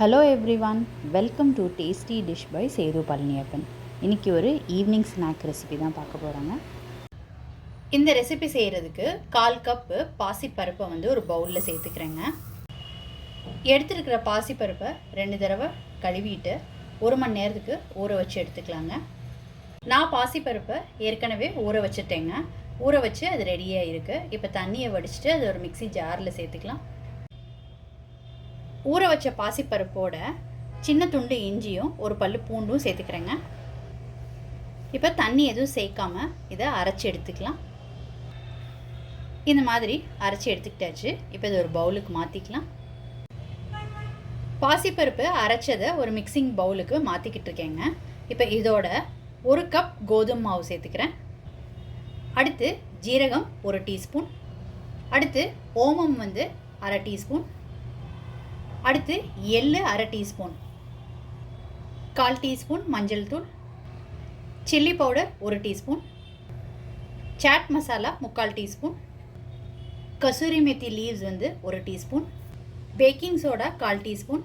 Hello everyone, welcome to tasty dish by Sethu Palaniappan. இன்றைக்கி ஒரு evening snack recipe தான் பார்க்க போகிறாங்க. இந்த ரெசிபி செய்கிறதுக்கு 1/4 கப்பு பாசிப்பருப்பை ஒரு பவுலில் சேர்த்துக்கிறேங்க. எடுத்துருக்கிற பாசிப்பருப்பை 2 தடவை கழுவிட்டு 1 மணி நேரத்துக்கு ஊற வச்சு எடுத்துக்கலாங்க. நான் பாசிப்பருப்பை ஏற்கனவே ஊற வச்சுட்டேங்க. ஊற வச்சு அது ரெடியாக இருக்குது. இப்போ தண்ணியை வடிச்சிட்டு அது ஒரு மிக்ஸி ஜாரில் சேர்த்துக்கலாம். ஊற வச்ச பாசிப்பருப்போட சின்ன துண்டு இஞ்சியும் ஒரு பல்லு பூண்டும் சேர்த்துக்கிறேங்க. இப்போ தண்ணி எதுவும் சேர்க்காம இதை அரைச்சி எடுத்துக்கலாம். இந்த மாதிரி அரைச்சி எடுத்துக்கிட்டாச்சு. இப்போ இது ஒரு பவுலுக்கு மாற்றிக்கலாம். பாசிப்பருப்பு அரைச்சதை ஒரு மிக்சிங் பவுலுக்கு மாற்றிக்கிட்டு இருக்கேங்க. இப்போ இதோட 1 கப் கோதுமை மாவு சேர்த்துக்கிறேன். அடுத்து ஜீரகம் 1 டீஸ்பூன். அடுத்து ஓமம் 1/2 டீஸ்பூன். அடுத்து எள்ளு 1/2 டீஸ்பூன். 1/4 டீஸ்பூன் மஞ்சள் தூள். Chilli powder 1 teaspoon. Chaat masala 3/4 teaspoon. Kasuri methi leaves 1 teaspoon. Baking soda 1/4 teaspoon.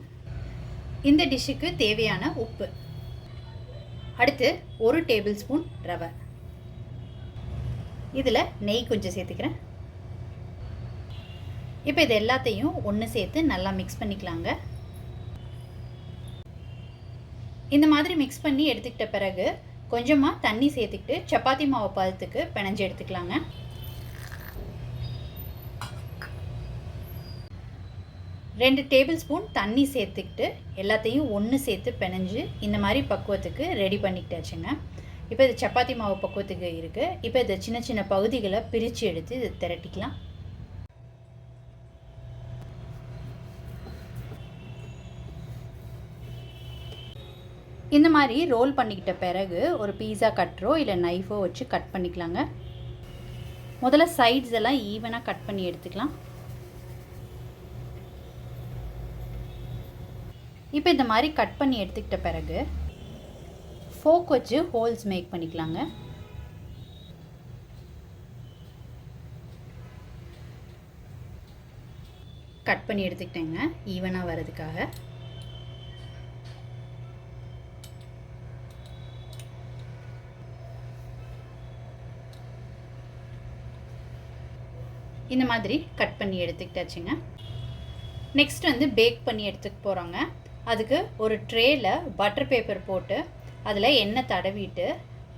இந்த டிஷ்ஷுக்கு தேவையான உப்பு. அடுத்து 1 டேபிள் ஸ்பூன் ரவை. இதில் நெய் கொஞ்சம் சேர்த்துக்கிறேன். இப்போ இது எல்லாத்தையும் ஒன்று சேர்த்து நல்லா மிக்ஸ் பண்ணிக்கலாங்க. இந்த மாதிரி மிக்ஸ் பண்ணி எடுத்துக்கிட்ட பிறகு கொஞ்சமாக தண்ணி சேர்த்துக்கிட்டு சப்பாத்தி மாவு பதத்துக்கு பிணைஞ்சு எடுத்துக்கலாங்க. ரெண்டு டேபிள் ஸ்பூன் தண்ணி சேர்த்துக்கிட்டு எல்லாத்தையும் ஒன்று சேர்த்து பிணைஞ்சு இந்த மாதிரி பக்குவத்துக்கு ரெடி பண்ணிக்கிட்டாச்சுங்க. இப்போ இது சப்பாத்தி மாவு பக்குவத்துக்கு இருக்குது. இப்போ இதை சின்ன சின்ன பகுதிகளை பிரித்து எடுத்து இதை திரட்டிக்கலாம். இந்த மாதிரி ரோல் பண்ணிக்கிட்ட பிறகு ஒரு பீஸா கட்டரோ இல்லை நைஃபோ வச்சு கட் பண்ணிக்கலாங்க. முதல்ல சைட்ஸ் எல்லாம் ஈவனாக கட் பண்ணி எடுத்துக்கலாம். இப்போ இந்த மாதிரி கட் பண்ணி எடுத்துக்கிட்ட பிறகு ஃபோக் வச்சு ஹோல்ஸ் மேக் பண்ணிக்கலாங்க. கட் பண்ணி எடுத்துக்கிட்டேங்க ஈவனாக வர்றதுக்காக. இந்த மாதிரி கட் பண்ணி எடுத்துக்கிட்டாச்சுங்க. நெக்ஸ்ட் பேக் பண்ணி எடுத்துக்க போகிறோங்க. அதுக்கு ஒரு ட்ரேயில் பட்டர் பேப்பர் போட்டு அதில் எண்ணெய் தடவிட்டு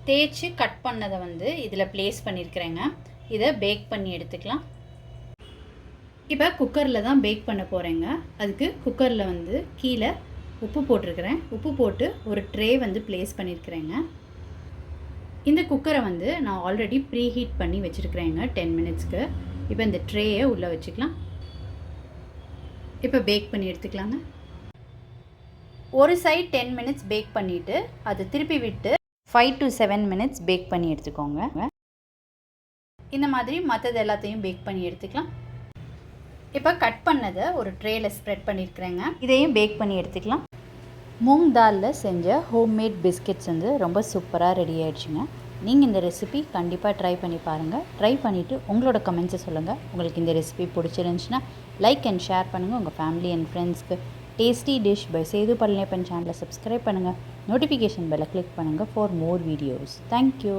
தேய்ச்சி கட் பண்ணதை இதில் ப்ளேஸ் பண்ணியிருக்கிறேங்க. இதை பேக் பண்ணி எடுத்துக்கலாம். இப்போ குக்கரில் தான் பேக் பண்ண போகிறேங்க. அதுக்கு குக்கரில் கீழே உப்பு போட்டிருக்கிறேன். உப்பு போட்டு ஒரு ட்ரே ப்ளேஸ் பண்ணியிருக்கிறேங்க. இந்த குக்கரை நான் ஆல்ரெடி ப்ரீ ஹீட் பண்ணி வச்சுருக்கிறேங்க 10 மினிட்ஸ்க்கு. இப்போ இந்த ட்ரேயை உள்ளே வச்சுக்கலாம். இப்போ பேக் பண்ணி எடுத்துக்கலாங்க. ஒரு சைட் 10 மினிட்ஸ் பேக் பண்ணிவிட்டு அதை திருப்பி விட்டு 5 to 7 மினிட்ஸ் பேக் பண்ணி எடுத்துக்கோங்க. இந்த மாதிரி மற்றது எல்லாத்தையும் பேக் பண்ணி எடுத்துக்கலாம். இப்போ கட் பண்ணதை ஒரு ட்ரேயில் ஸ்ப்ரெட் பண்ணியிருக்கிறேங்க. இதையும் பேக் பண்ணி எடுத்துக்கலாம். மூங் தாலில் செஞ்ச ஹோம்மேட் பிஸ்கெட்ஸ் ரொம்ப சூப்பராக ரெடி ஆகிடுச்சுங்க. நீங்கள் இந்த ரெசிபி கண்டிப்பாக ட்ரை பண்ணி பாருங்கள். ட்ரை பண்ணிவிட்டு உங்களோட கமெண்ட்ஸை சொல்லுங்கள். உங்களுக்கு இந்த ரெசிபி பிடிச்சிருந்துச்சுன்னா லைக் அண்ட் ஷேர் பண்ணுங்கள். உங்கள் ஃபேமிலி அண்ட் ஃப்ரெண்ட்ஸ்க்கு. Tasty dish by Sethu Palaniappan சேனலை சப்ஸ்கிரைப் பண்ணுங்கள். நோட்டிஃபிகேஷன் பெல்லை கிளிக் பண்ணுங்கள் ஃபார் மோர் வீடியோஸ். தேங்க்யூ.